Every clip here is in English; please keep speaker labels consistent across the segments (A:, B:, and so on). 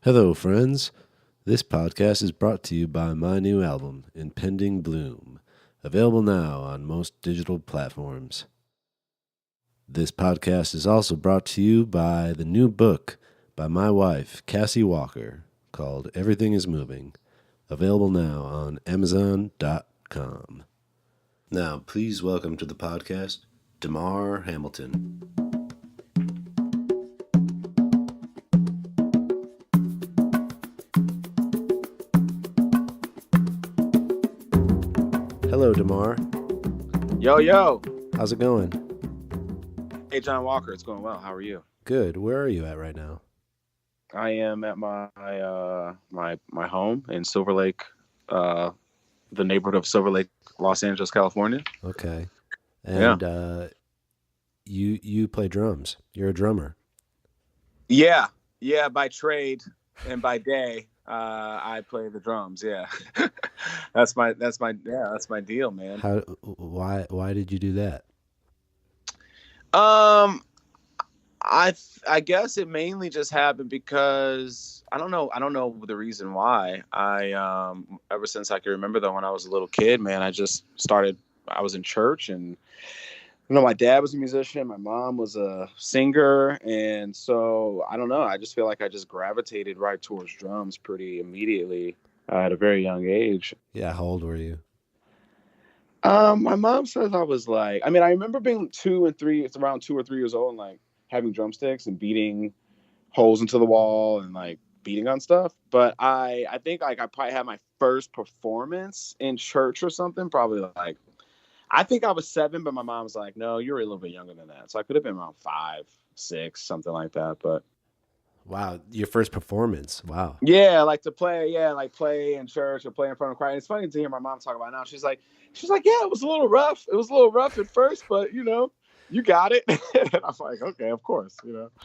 A: Hello, friends. This podcast is brought to you by my new album, Impending Bloom, available now on most digital platforms. This podcast is also brought to you by the new book by my wife, Cassie Walker, called Everything is Moving, available now on Amazon.com. Now, please welcome to the podcast, Demar Hamilton. Hello, Demar.
B: Yo.
A: How's it going?
B: Hey, Jon Walker. It's going well. How are you?
A: Good. Where are you at right now?
B: I am at my home in Silver Lake, the neighborhood of Silver Lake, Los Angeles, California.
A: Okay. And you play drums. You're a drummer.
B: Yeah. By trade and by day, I play the drums. Yeah, that's my deal, man.
A: Why did you do that?
B: I guess it mainly just happened because I don't know the reason why. I ever since I can remember though, when I was a little kid, man, I was in church, and my dad was a musician, my mom was a singer, and so I don't know, I just feel like I just gravitated right towards drums pretty immediately at a very young age.
A: Yeah, how old were you?
B: My mom says I was like, I mean, I remember being 2 and 3. It's around 2 or 3 years old, and like having drumsticks and beating holes into the wall and like beating on stuff. But I think like I probably had my first performance in church or something. Probably like, I think I was 7, but my mom was like, no, you're a little bit younger than that. So I could have been around 5, 6, something like that. But
A: Wow, your first performance. Wow.
B: yeah, like to play, like play in church or play in front of a crowd. It's funny to hear my mom talk about it now. She's like, yeah, it was a little rough. It was a little rough at first, but you got it. And I'm like, okay, of course,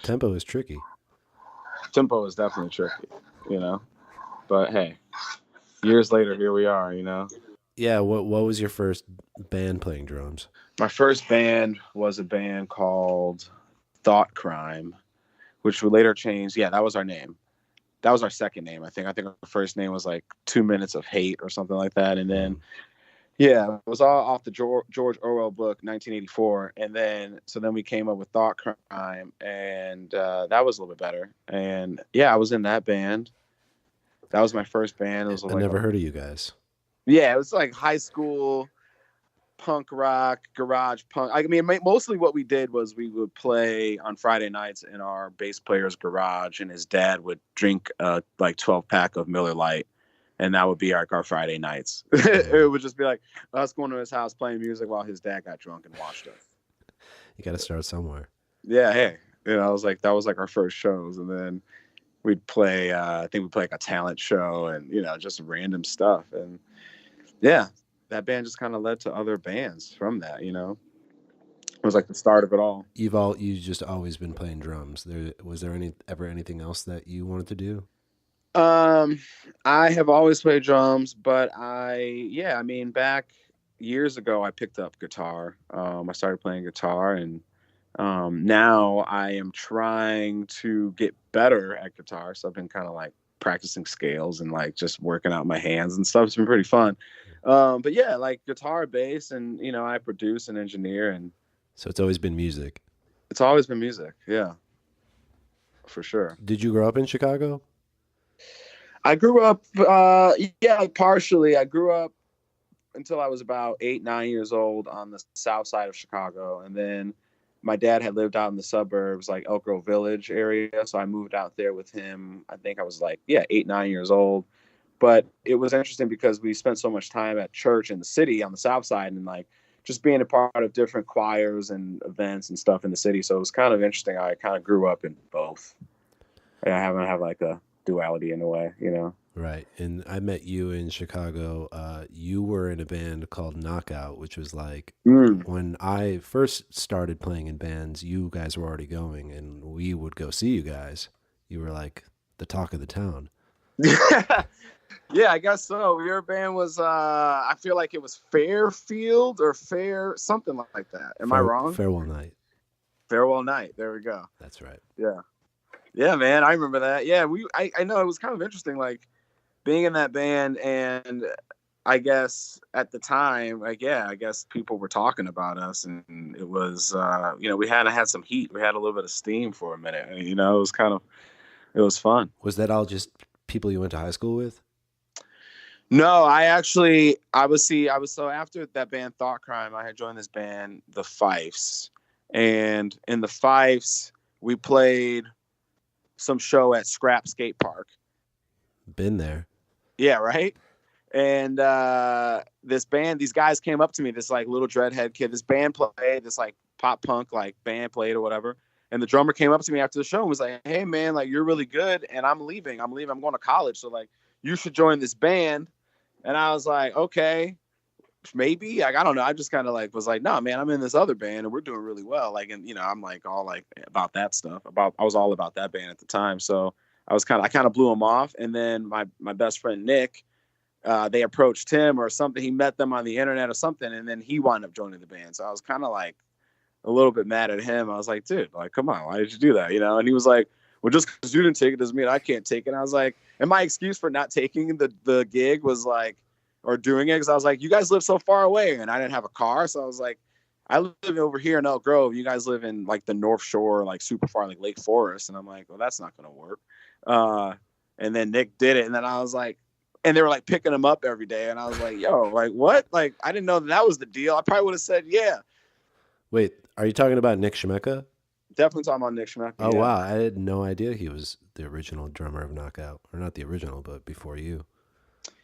A: Tempo is tricky.
B: Tempo is definitely tricky, but hey, years later, here we are,
A: Yeah, what was your first band playing drums?
B: My first band was a band called Thought Crime, which would later change. Yeah, that was our name. That was our second name, I think. I think our first name was like 2 Minutes of Hate or something like that. And then, yeah, it was all off the George Orwell book, 1984. And then, so then we came up with Thought Crime, and that was a little bit better. And yeah, I was in that band. That was my first band. It was
A: I never heard of you guys.
B: Yeah, it was like high school punk rock, garage punk. I mean, mostly what we did was we would play on Friday nights in our bass player's garage, and his dad would drink like 12-pack of Miller Lite, and that would be our Friday nights. It would just be like us going to his house playing music while his dad got drunk and watched us.
A: You got to start somewhere.
B: Yeah, hey, I was like, that was like our first shows, and then we'd play. I think we'd play like a talent show, and just random stuff, and yeah. That band just kind of led to other bands from that, It was like the start of it all.
A: You just always been playing drums. Was there ever anything else that you wanted to do?
B: I have always played drums, but I mean, back years ago, I picked up guitar. I started playing guitar, and now I am trying to get better at guitar. So I've been kind of like practicing scales and like just working out my hands and stuff. It's been pretty fun. But yeah, like guitar, bass, and I produce and engineer, and
A: so it's always been music.
B: It's always been music, yeah, for sure.
A: Did you grow up in Chicago?
B: I grew up, partially. I grew up until I was about 8, 9 years old on the south side of Chicago, and then my dad had lived out in the suburbs, like Elk Grove Village area, so I moved out there with him. I think I was like, 8, 9 years old. But it was interesting because we spent so much time at church in the city on the south side, and like just being a part of different choirs and events and stuff in the city. So it was kind of interesting. I kind of grew up in both. I haven't have like a duality in a way,
A: Right. And I met you in Chicago. You were in a band called Knockout, which was like when I first started playing in bands, you guys were already going, and we would go see you guys. You were like the talk of the town.
B: Yeah, I guess so. Your band was, I feel like it was Fairfield or something like that. Am I wrong?
A: Farewell Night.
B: Farewell Night. There we go.
A: That's right.
B: Yeah. Yeah, man, I remember that. Yeah, I know it was kind of interesting, like being in that band, and I guess at the time, like, yeah, I guess people were talking about us, and it was, we had some heat. We had a little bit of steam for a minute. It was it was fun.
A: Was that all just people you went to high school with?
B: No, I was so after that band Thought Crime, I had joined this band, the Fifes, and in the Fifes, we played some show at Scrap Skate Park.
A: Been there.
B: Yeah, right. And this band, these guys came up to me, this like little dreadhead kid. This band played, this like pop punk like band played or whatever. And the drummer came up to me after the show and was like, "Hey man, like you're really good, and I'm leaving. I'm leaving. I'm going to college. So like you should join this band." And I was like, "Okay, maybe." Like I don't know. I just kind of like was like, "No, man, I'm in this other band and we're doing really well." Like, and I'm like all like about that stuff. I was all about that band at the time. So I kind of blew him off. And then my best friend Nick, they approached him or something. He met them on the internet or something, and then he wound up joining the band. So I was kind of like a little bit mad at him. I was like, "Dude, like, come on, why did you do that?" And he was like, "Well, just because you didn't take it doesn't mean I can't take it." And I was like, and my excuse for not taking the gig was like, or doing it, because I was like, "You guys live so far away, and I didn't have a car, so I was like, I live over here in Elk Grove. You guys live in like the North Shore, like super far, like Lake Forest." And I'm like, "Well, that's not gonna work." And then Nick did it, and then I was like, and they were like picking him up every day, and I was like, "Yo, like what? Like I didn't know that was the deal. I probably would have said yeah."
A: Wait, are you talking about Nick Shemeka?
B: Definitely talking about Nick Schmeck.
A: Oh,
B: Yeah.
A: wow. I had no idea he was the original drummer of Knockout. Or not the original, but before you.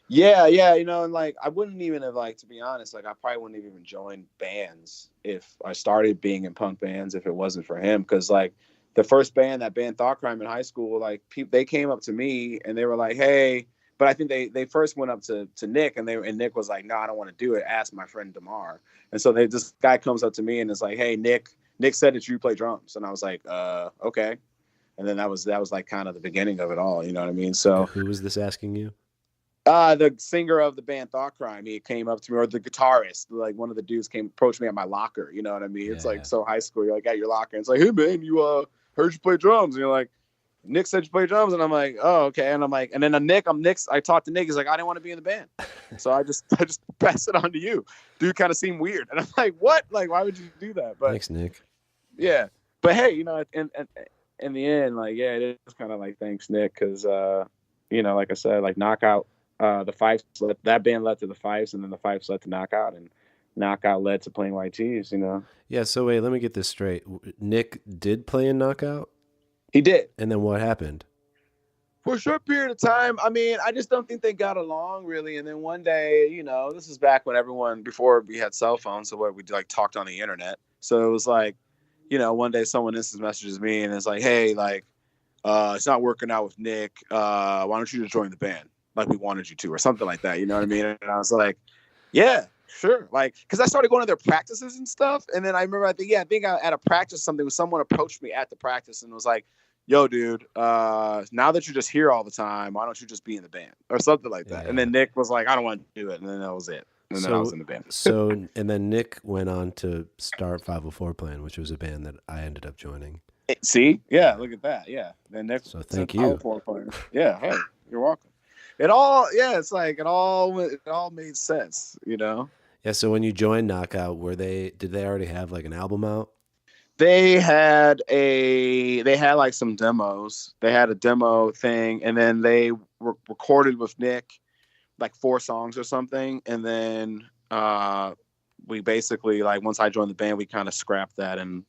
B: Yeah, yeah, and like I wouldn't even have, like, to be honest, like I probably wouldn't have even joined bands if I started being in punk bands if it wasn't for him. Because like the first band, that band Thought Crime in high school, like they came up to me and they were like, "Hey," but I think they first went up to Nick, and Nick was like, "No, I don't want to do it. Ask my friend Demar." And so this guy comes up to me and is like, "Hey, Nick said that you play drums," and I was like, okay." And then that was like kind of the beginning of it all. You know what I mean?
A: Okay,
B: So
A: who was this asking you?
B: the singer of the band Thought Crime, he came up to me, or the guitarist, like one of the dudes approached me at my locker. You know what I mean? It's like
A: Yeah.
B: so high school. You're like at your locker, and it's like, "Hey man, you heard you play drums," and you're like, "Nick said you play drums," and I'm like, "Oh okay," and I'm like, and then I talked to Nick. He's like, "I didn't want to be in the band," so I just passed it on to you. Dude kind of seemed weird, and I'm like, "What? Like, why would you do that?" But
A: Thanks, Nick.
B: yeah, but hey, in the end, like, yeah, it is kind of like thanks Nick, because like I said, like Knockout, the Fifes, that band led to the Fifes, and then the Fifes led to Knockout, and Knockout led to Plain White T's.
A: Yeah, so wait, let me get this straight. Nick did play in Knockout?
B: He did.
A: And then what happened?
B: For a short period of time. I mean, I just don't think they got along really. And then one day, this is back when before we had cell phones, so what we like talked on the internet. So it was like, one day someone instant messages me and it's like, "Hey, like, it's not working out with Nick. Why don't you just join the band like we wanted you to," or something like that. You know what I mean? And I was like, "Yeah, sure." Like, because I started going to their practices and stuff. And then I remember, I think at a practice, someone approached me at the practice and was like, "Yo, dude, now that you're just here all the time, why don't you just be in the band," or something like that.
A: Yeah.
B: And then Nick was like, "I don't want to do it." And then that was it. And then I was in the band.
A: And then Nick went on to start 504 Plan, which was a band that I ended up joining.
B: See? Yeah, look at that. Yeah. Then Nick.
A: So thank you.
B: Yeah, hey, you're welcome. It's like it all made sense.
A: Yeah, so when you joined Knockout, did they already have like an album out?
B: They had like some demos. They had a demo thing, and then they recorded with Nick like 4 songs or something, and then we basically, like, once I joined the band, we kind of scrapped that and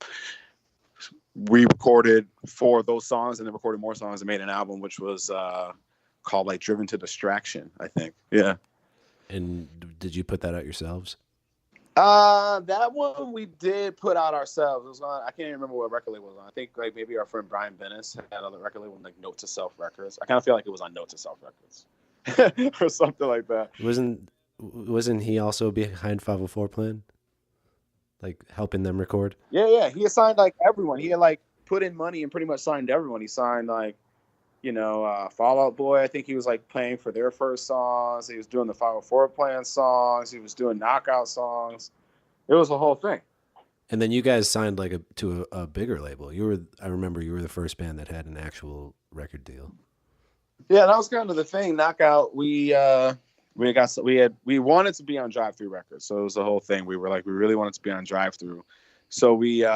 B: we recorded 4 of those songs, and then recorded more songs and made an album, which was called like Driven to Distraction, I think. Yeah.
A: And did you put that out yourselves?
B: That one we did put out ourselves. It was on, I can't even remember what record label it was on. I think like maybe our friend Brian Bennis had other record label, like Note to Self Records. I kind of feel like it was on Note to Self Records or something like that.
A: Wasn't he also behind 504 Plan? Like helping them record?
B: Yeah. He assigned like everyone. He had like put in money and pretty much signed everyone. He signed like, Fall Out Boy. I think he was like playing for their first songs. He was doing the 504 Plan songs. He was doing Knockout songs. It was the whole thing.
A: And then you guys signed like to a bigger label. I remember you were the first band that had an actual record deal.
B: Yeah, that was kind of the thing. Knockout, we wanted to be on Drive Through Records, so it was the whole thing. We were like, we really wanted to be on Drive Through, so we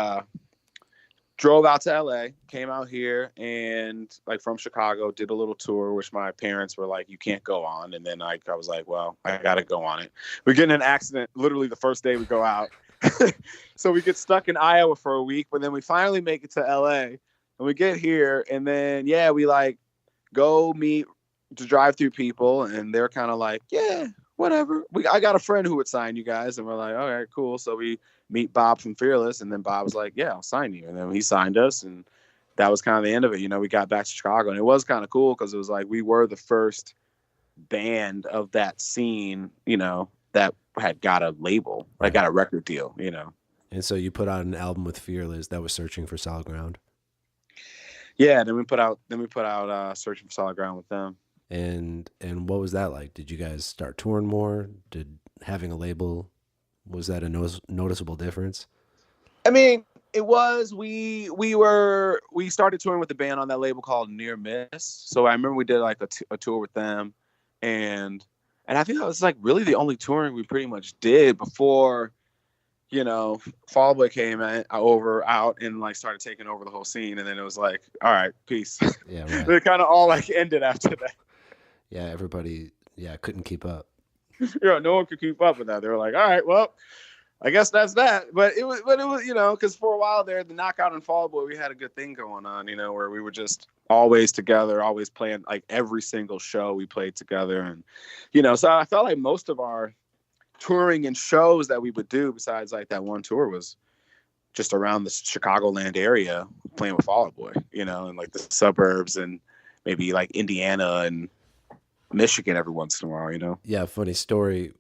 B: drove out to LA, came out here, and like from Chicago, did a little tour, which my parents were like, you can't go on. And then I was like, well, I got to go on it. We get in an accident literally the first day we go out. So we get stuck in Iowa for a week, but then we finally make it to LA and we get here. And then, yeah, we like go meet to Drive Through people. And they're kind of like, yeah, whatever. I got a friend who would sign you guys. And we're like, all right, cool. So we meet Bob from Fearless, and then Bob was like, yeah, I'll sign you. And then he signed us, and that was kind of the end of it. You know, we got back to Chicago, and it was kind of cool because it was like we were the first band of that scene, you know, that had got a label, like got a record deal, you know.
A: And so you put out an album with Fearless that was Searching for Solid Ground.
B: Yeah, then we put out Searching for Solid Ground with them.
A: And what was that like? Did you guys start touring more? Did having a label, was that a noticeable difference?
B: I mean, it was. We started touring with the band on that label called Near Miss. So I remember we did like a tour with them, and I think that was like really the only touring we pretty much did before, you know, Fall Out Boy came out and like started taking over the whole scene, and then it was like, all right, peace.
A: Yeah, right.
B: It kind of all like ended after that.
A: Yeah, everybody, couldn't keep up.
B: No one could keep up with that. They were like, all right, well, I guess that's that. But it was, you know, because for a while there, the Knockout and Fall Out Boy, we had a good thing going on, you know, where we were just always together, always playing, like every single show we played together. And, you know, so I felt like most of our touring and shows that we would do, besides like that one tour, was just around the Chicagoland area playing with Fall Out Boy, you know, and like the suburbs and maybe like Indiana and Michigan every once in a while, you know?
A: Yeah, funny story.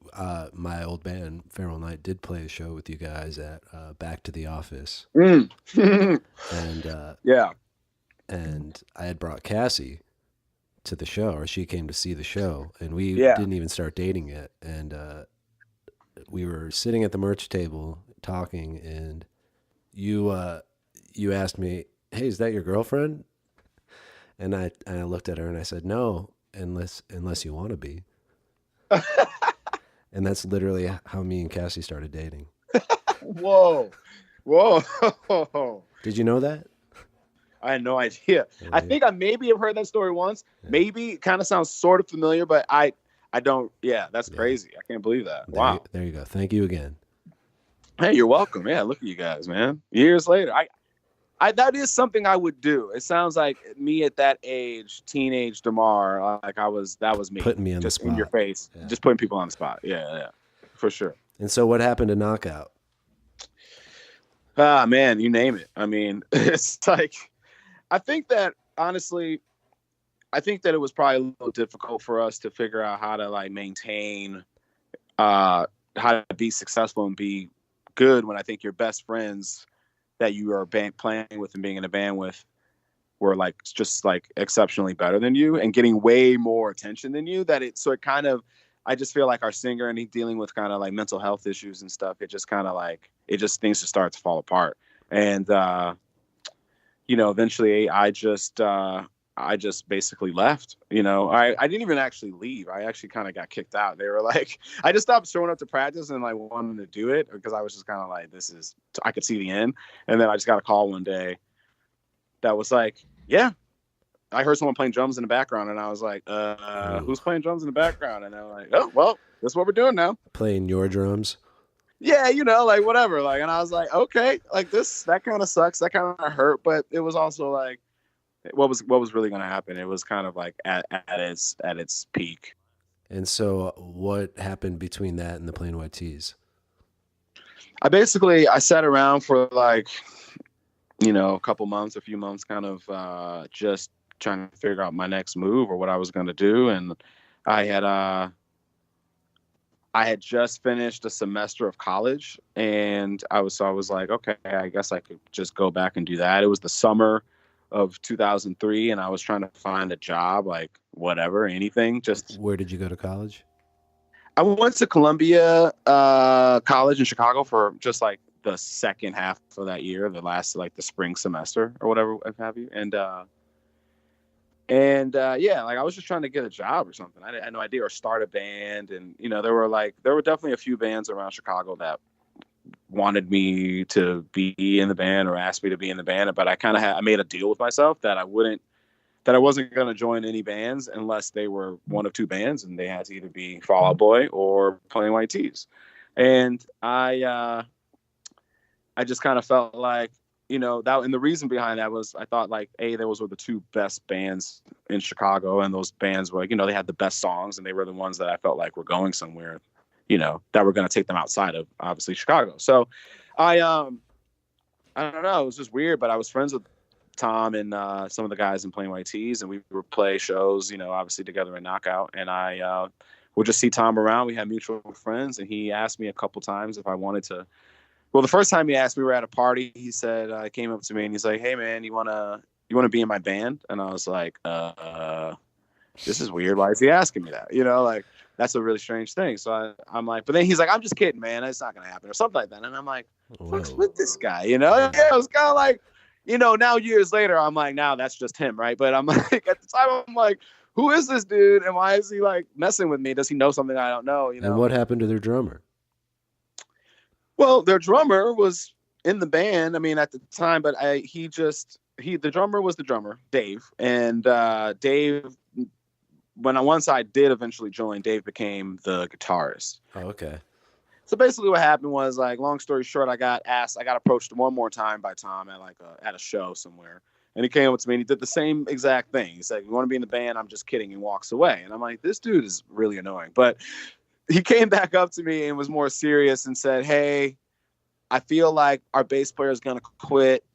A: My old band, Feral Night, did play a show with you guys at Back to the Office.
B: And
A: yeah. And I had brought Cassie to the show, or she came to see the show, and we didn't even start dating yet. And we were sitting at the merch table talking, and you asked me, hey, is that your girlfriend? And I looked at her and I said, no, unless you want to be. And that's literally how me and Cassie started dating.
B: Whoa.
A: Did you know that?
B: I had no idea. Yeah. I think I maybe have heard that story once. Yeah. Maybe it kind of sounds sort of familiar, but I don't. Yeah, that's crazy. I can't believe that. Wow.
A: There you go. Thank you again.
B: Hey, you're welcome. Yeah, look at you guys, man. Years later, I that is something I would do. It sounds like me at that age, teenage Demar, like that was me.
A: Putting me on
B: just
A: the spot.
B: In your face. Yeah. Just putting people on the spot. Yeah, for sure.
A: And so what happened to Knockout?
B: Man, you name it. I mean, it's like, I think that honestly, it was probably a little difficult for us to figure out how to like maintain, how to be successful and be good when I think your best friends that you are playing with and being in a band with were like just like exceptionally better than you and getting way more attention than you. I just feel like our singer, and he's dealing with kind of like mental health issues and stuff. It just kind of like, things just start to fall apart. And, you know, eventually I just basically left, you know. I didn't even actually leave. I actually kind of got kicked out. They were like, I just stopped showing up to practice and like wanting to do it because I was just kind of like, I could see the end. And then I just got a call one day that was like, yeah, I heard someone playing drums in the background, and I was like, who's playing drums in the background? And they're like, oh, well, that's what we're doing now.
A: Playing your drums?
B: Yeah, you know, like whatever. Like, and I was like, okay, like that kind of sucks. That kind of hurt, but it was also like, what was really going to happen? It was kind of like at its peak.
A: And so what happened between that and the Plain White T's?
B: I sat around for like, you know, a few months, kind of just trying to figure out my next move or what I was going to do. And I had just finished a semester of college, and I was like, okay, I guess I could just go back and do that. It was the summer of 2003, and I was trying to find a job, like whatever, anything. Just
A: where did you go to college?
B: I went to Columbia College in Chicago for just like the second half of that year, the last like the spring semester or whatever have you. Yeah, like I was just trying to get a job or something. I had no idea, or start a band. And there were definitely a few bands around Chicago that wanted me to be in the band or asked me to be in the band, but I made a deal with myself that I wasn't going to join any bands unless they were one of two bands, and they had to either be Fall Out Boy or Plain White T's. And I just kind of felt like, that, and the reason behind that was I thought like, those were the two best bands in Chicago, and those bands were like, they had the best songs, and they were the ones that I felt like were going somewhere, that were going to take them outside of obviously Chicago. So I don't know, it was just weird, but I was friends with Tom and some of the guys in Plain White T's, and we would play shows, obviously together in Knockout. And I would just see Tom around. We had mutual friends, and he asked me a couple times if I wanted to. Well, the first time he asked, we were at a party. He said, came up to me and he's like, "Hey man, you wanna be in my band?" And I was like, this is weird. Why is he asking me that? Like, that's a really strange thing. So I'm like, but then he's like, "I'm just kidding, man. It's not gonna happen," or something like that. And I'm like, "What's with this guy?" Yeah, it was kind of like, now years later, I'm like, now that's just him, right? But I'm like, at the time, I'm like, who is this dude? And why is he like messing with me? Does he know something I don't know?
A: And what happened to their drummer?
B: Well, their drummer was in the band, I mean, at the time, but the drummer was the drummer, Dave. And Dave, once I did eventually join, Dave became the guitarist.
A: Oh, okay.
B: So basically what happened was, like, long story short, I got approached one more time by Tom at a show somewhere. And he came up to me and he did the same exact thing. He said, "You want to be in the band?" "I'm just kidding," and walks away. And I'm like, this dude is really annoying. But he came back up to me and was more serious and said, "Hey, I feel like our bass player is going to quit.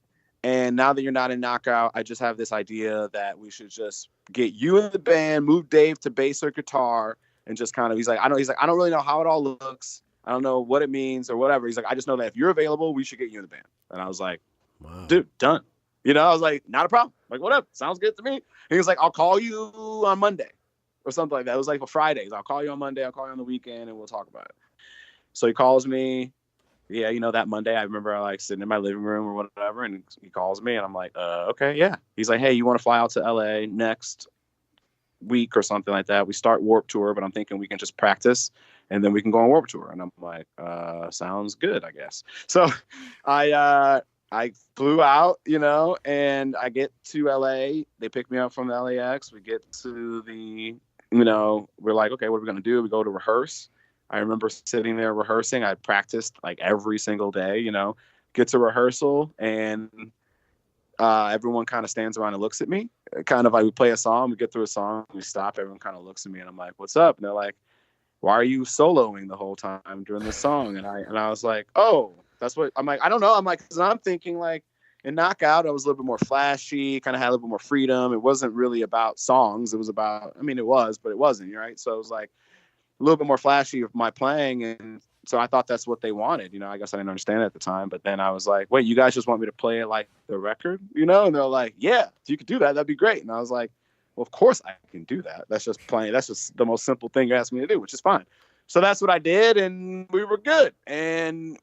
B: And now that you're not in Knockout, I just have this idea that we should just get you in the band, move Dave to bass or guitar, and just kind of," he's like, "I don't really know how it all looks. I don't know what it means or whatever." He's like, "I just know that if you're available, we should get you in the band." And I was like,
A: wow.
B: Dude, done. I was like, not a problem. Like, whatever. Sounds good to me. And he was like, "I'll call you on Monday," or something like that. It was like for Fridays. "I'll call you on Monday. I'll call you on the weekend, and we'll talk about it." So he calls me. Yeah, that Monday, I remember I sitting in my living room or whatever, and he calls me, and I'm like, okay, yeah. He's like, "Hey, you want to fly out to LA next week or something like that? We start Warped Tour, but I'm thinking we can just practice, and then we can go on Warped Tour." And I'm like, sounds good, I guess. So I flew out, and I get to LA. They pick me up from the LAX. We get to we're like, okay, what are we going to do? We go to rehearse. I remember sitting there rehearsing. I practiced like every single day, get to rehearsal, and everyone kind of stands around and looks at me. Kind of like, we play a song, we get through a song, we stop, everyone kind of looks at me, and I'm like, "What's up?" And they're like, "Why are you soloing the whole time during this song?" And I was like, "Oh, that's what," I'm like, "I don't know." I'm like, 'cause I'm thinking like in Knockout, I was a little bit more flashy, kind of had a little bit more freedom. It wasn't really about songs. It was about, I mean, it was, but it wasn't, right? So it was like a little bit more flashy of my playing. And so I thought that's what they wanted. I guess I didn't understand it at the time. But then I was like, "Wait, you guys just want me to play it like the record?" And they're like, "Yeah, if you could do that, that'd be great." And I was like, "Well, of course I can do that. That's just playing. That's just the most simple thing you asked me to do, which is fine." So that's what I did, and we were good. And,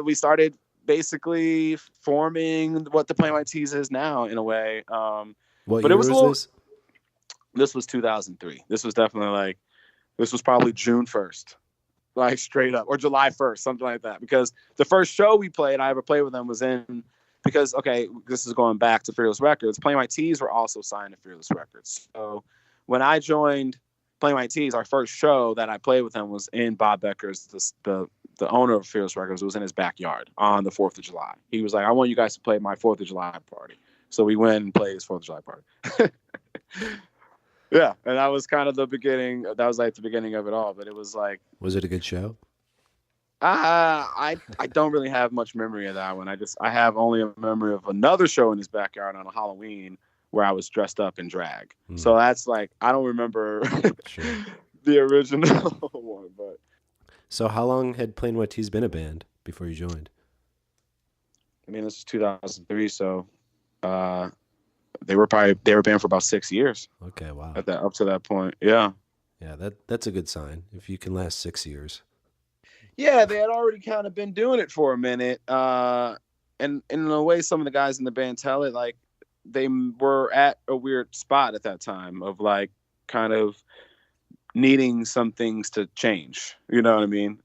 B: we started basically forming what the Plain White T's is now, in a way.
A: What year was this?
B: This was 2003. This was definitely this was probably June 1st, like straight up, or July 1st, something like that. Because the first show I ever played with them was because, okay, this is going back to Fearless Records. Plain White T's were also signed to Fearless Records. So when I joined Plain White T's, our first show that I played with them was in Bob Becker's, the owner of Fearless Records. It was in his backyard on the 4th of July. He was like, "I want you guys to play my 4th of July party." So we went and played his 4th of July party. Yeah, and that was kind of the beginning. That was like the beginning of it all. But it was like,
A: was it a good show?
B: I don't really have much memory of that one. I have only a memory of another show in his backyard on a Halloween where I was dressed up in drag. So that's like, I don't remember the original one. But
A: so how long had Plain White T's been a band before you joined?
B: I mean, this is 2003, so they were banned for about 6 years.
A: Okay, wow.
B: Up to that point, yeah.
A: Yeah, that's a good sign if you can last 6 years.
B: Yeah, they had already kind of been doing it for a minute. And in a way, some of the guys in the band tell it, like, they were at a weird spot at that time of like kind of needing some things to change. You know what I mean?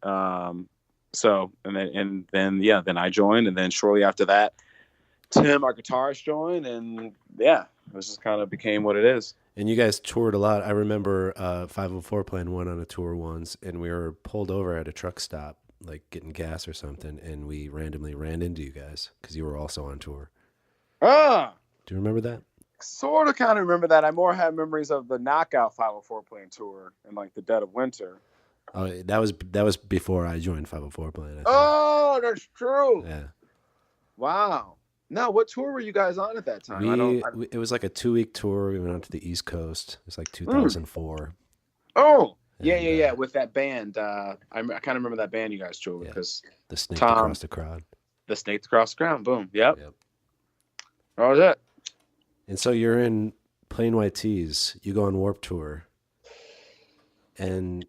B: So then I joined, and then shortly after that, Tim, our guitarist, joined, and yeah, this just kind of became what it is.
A: And you guys toured a lot. I remember 504 playing one on a tour once, and we were pulled over at a truck stop, like getting gas or something, and we randomly ran into you guys because you were also on tour.
B: Ah,
A: Do you remember that?
B: sort of kind of remember that. I more have memories of the Knockout 504 playing tour in like the dead of winter.
A: Oh, that was before I joined 504 playing. I think.
B: Oh, that's true.
A: Yeah.
B: Wow. Now, what tour were you guys on at that time?
A: It was like a 2-week tour. We went out to the East Coast. It was like 2004.
B: Oh, yeah. With that band, I kind of remember that band you guys toured because
A: the Snake Across the Crowd.
B: The Snake Across the Crowd. Boom. Yep. That was it.
A: And so you're in Plain White Tees. You go on Warped Tour, and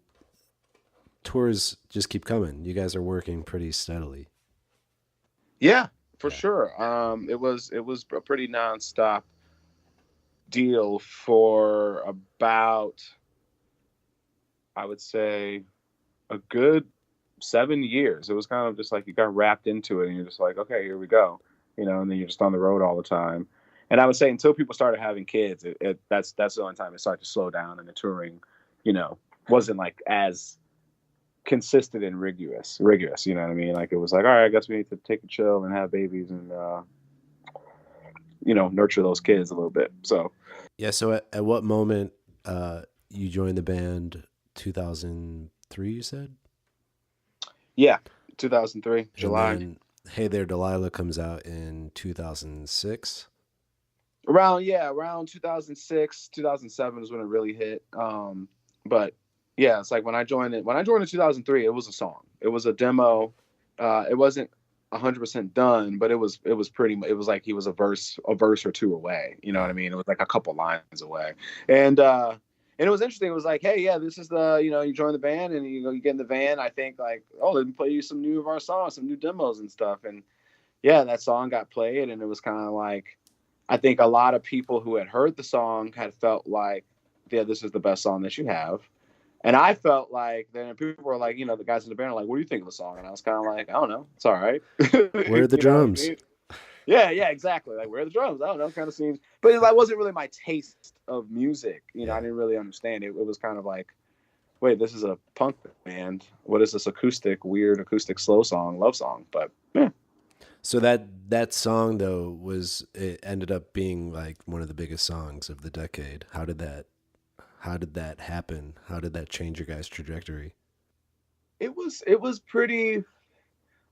A: tours just keep coming. You guys are working pretty steadily.
B: Yeah, for sure. It was a pretty nonstop deal for about, I would say, a good 7 years. It was kind of just like you got wrapped into it, and you're just like, okay, here we go, and then you're just on the road all the time. And I would say until people started having kids, that's the only time it started to slow down, and the touring, wasn't like as consistent and rigorous. You know what I mean? Like it was like, all right, I guess we need to take a chill and have babies and nurture those kids a little bit. So
A: yeah. So at what moment you joined the band? 2003, you said?
B: Yeah, 2003 July.
A: And then, Hey There Delilah comes out in 2006.
B: Around 2006, 2007 is when it really hit. But yeah, it's like when I joined in 2003, it was a song. It was a demo. It wasn't 100% done, but it was like he was a verse or two away. You know what I mean? It was like a couple lines away. And it was interesting. It was like, hey, yeah, this is you join the band and you get in the van. I think like, oh, let me play you some new of our songs, some new demos and stuff. And yeah, that song got played, and it was kind of like, I think a lot of people who had heard the song had felt like, yeah, this is the best song that you have. And I felt like, then people were like, the guys in the band are like, what do you think of the song? And I was kind of like, I don't know. It's all right.
A: Where are the drums?
B: Yeah, exactly. Like, where are the drums? I don't know. Kind of seems, but it wasn't really my taste of music. I didn't really understand it. It was kind of like, wait, this is a punk band. What is this weird acoustic slow song, love song? But yeah.
A: So that song though it ended up being like one of the biggest songs of the decade. How did that happen? How did that change your guys' trajectory?
B: It was pretty,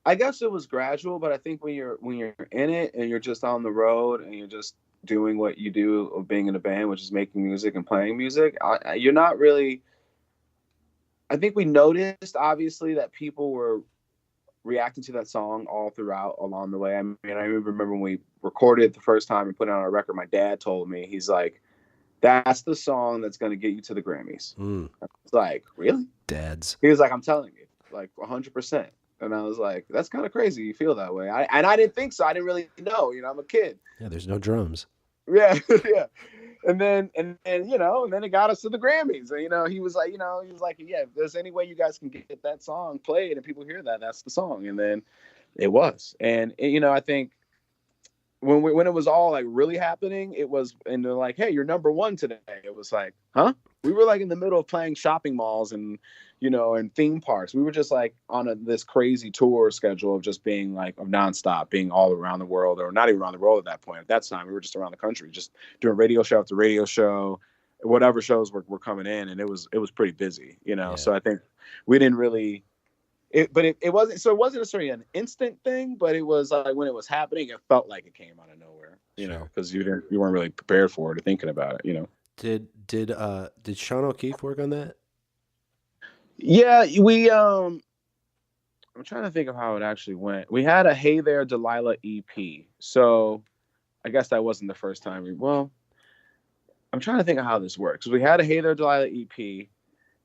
B: I guess it was gradual, but I think when you're in it and you're just on the road and you're just doing what you do of being in a band, which is making music and playing music, you're not really, I think we noticed obviously that people were reacting to that song all throughout along the way. I mean, I remember when we recorded it the first time and put it on our record, my dad told me, he's like, that's the song that's going to get you to the Grammys. I was like, really?
A: Dads.
B: He was like, I'm telling you, like 100%. And I was like, that's kind of crazy. You feel that way. I didn't think so. I didn't really know, I'm a kid.
A: Yeah. There's no drums.
B: Yeah. Yeah. And then it got us to the Grammys. And, he was like, yeah, if there's any way you guys can get that song played and people hear that, that's the song. And then it was. And, I think when it was all like really happening, it was, and they're like, hey, you're number one today. It was like, huh? We were like in the middle of playing shopping malls and, and theme parks. We were just like on this crazy tour schedule of just being like nonstop, being all around the world, or not even around the world at that point. At that time, we were just around the country, just doing radio show after radio show, whatever shows were coming in. And it was pretty busy, Yeah. So I think we didn't really, it wasn't necessarily an instant thing, but it was like when it was happening, it felt like it came out of nowhere, because you weren't really prepared for it or thinking about it,
A: Did Sean O'Keefe work on that?
B: Yeah, we I'm trying to think of how it actually went. We had a Hey There Delilah EP. So I guess that wasn't the first time I'm trying to think of how this works. We had a Hey There Delilah EP,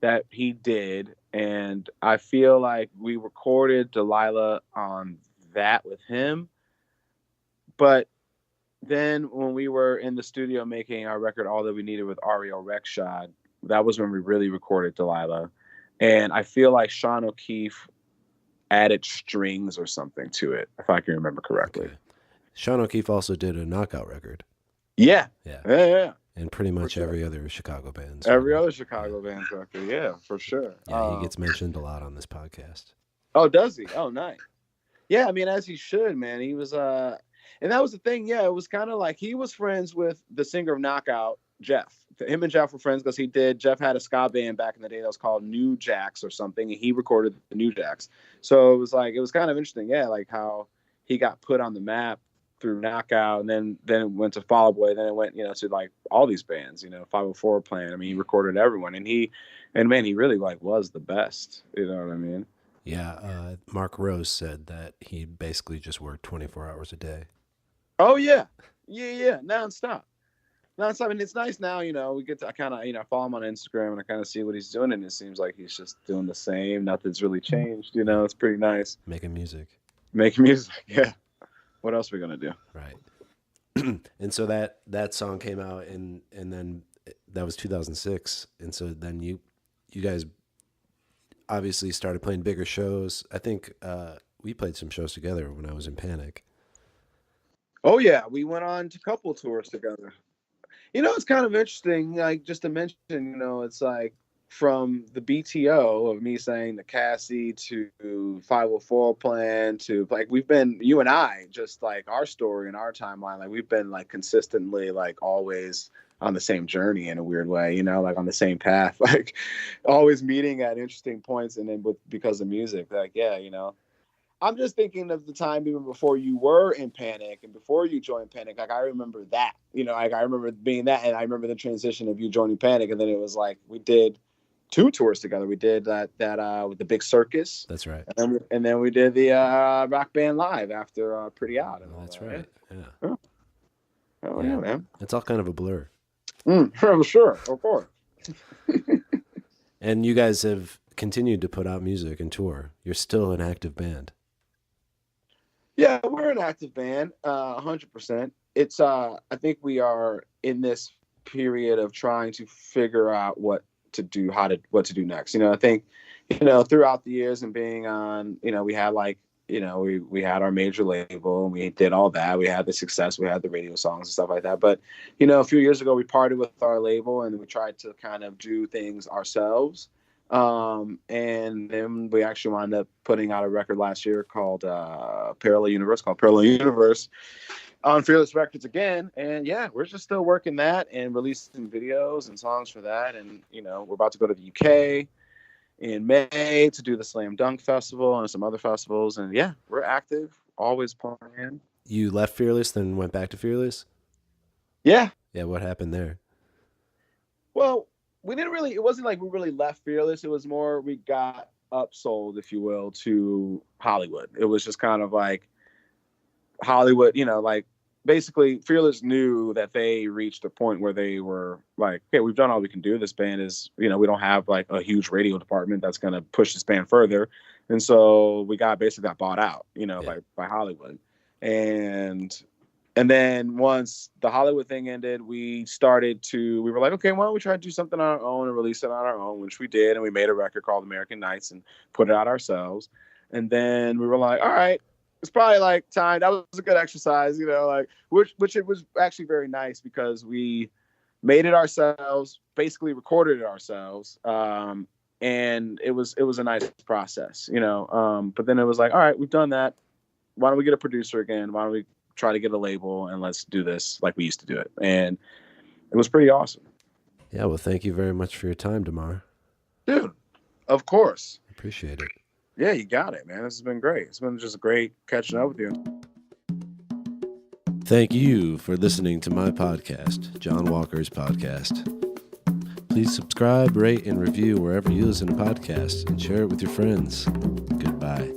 B: that he did, and I feel like we recorded Delilah on that with him. But then when we were in the studio making our record All That We Needed with Ariel Rekshad, that was when we really recorded Delilah. And I feel like Sean O'Keefe added strings or something to it, if I can remember correctly.
A: Okay. Sean O'Keefe also did a Knockout record.
B: Yeah.
A: Yeah. And pretty much every other Chicago band.
B: Every other Chicago band's record, yeah, for sure.
A: Yeah, he gets mentioned a lot on this podcast.
B: Oh, does he? Oh, nice. Yeah, I mean, as he should, man. He was, and that was the thing, yeah, it was kind of like he was friends with the singer of Knockout, Jeff. Him and Jeff were friends because Jeff had a ska band back in the day that was called New Jacks or something, and he recorded the New Jacks. So it was kind of interesting, yeah, like how he got put on the map through Knockout, and then it went to Fall Out Boy, then it went, to like all these bands, 504 Plan. I mean, he recorded everyone, and he really like was the best. You know what I mean?
A: Yeah. Mark Rose said that he basically just worked 24 hours a day.
B: Oh yeah, nonstop. And it's nice now, we get to, I kind of, follow him on Instagram and I kind of see what he's doing, and it seems like he's just doing the same. Nothing's really changed, it's pretty nice.
A: Making music,
B: yeah. What else are we gonna do?
A: Right. And so that song came out, and then that was 2006, and so then you guys obviously started playing bigger shows. I think we played some shows together when I was in Panic.
B: Oh yeah, we went on to a couple tours together. It's kind of interesting, like just to mention, it's like from the BTO of me saying the Cassie to 504 Plan to like we've been, you and I, just like our story and our timeline, like we've been like consistently like always on the same journey in a weird way, like on the same path, like always meeting at interesting points, and then because of music, like yeah, I'm just thinking of the time even before you were in Panic and before you joined Panic. Like I remember that, like I remember being that, and I remember the transition of you joining Panic, and then it was like we did 2 tours together. We did that with the Big Circus.
A: That's right.
B: And then we did the Rock Band Live after Pretty Odd.
A: That's right.
B: Yeah. Oh yeah, man.
A: It's all kind of a blur.
B: Sure, of course.
A: And you guys have continued to put out music and tour. You're still an active band.
B: Yeah, we're an active band, 100%. It's I think we are in this period of trying to figure out what to do next. I think, throughout the years and being on, we had like, we had our major label and we did all that. We had the success, we had the radio songs and stuff like that. But, a few years ago, we parted with our label and we tried to kind of do things ourselves. And then we actually wound up putting out a record last year called Parallel Universe on Fearless Records again. And yeah, we're just still working that and releasing videos and songs for that. And, we're about to go to the UK in May to do the Slam Dunk Festival and some other festivals. And yeah, we're active, always playing.
A: You left Fearless, then went back to Fearless?
B: Yeah.
A: Yeah, what happened there?
B: Well, it wasn't like we really left Fearless. It was more we got upsold, if you will, to Hollywood. It was just kind of like Hollywood, like basically Fearless knew that they reached a point where they were like, okay, we've done all we can do. This band is, we don't have like a huge radio department that's going to push this band further. And so we basically got bought out, by Hollywood. And then once the Hollywood thing ended, we were like, okay, why don't we try to do something on our own and release it on our own, which we did. And we made a record called American Nights and put it out ourselves. And then we were like, all right, it's probably like time. That was a good exercise, which it was actually very nice because we made it ourselves, basically recorded it ourselves. And it was a nice process, but then it was like, all right, we've done that. Why don't we get a producer again? Why don't we try to get a label and let's do this like we used to do it? And it was pretty awesome.
A: Yeah, well, thank you very much for your time, Demar.
B: Dude, of course.
A: Appreciate it.
B: Yeah, you got it, man. This has been great. It's been just great catching up with you.
A: Thank you for listening to my podcast, Jon Walker's podcast. Please subscribe, rate, and review wherever you listen to podcasts and share it with your friends. Goodbye.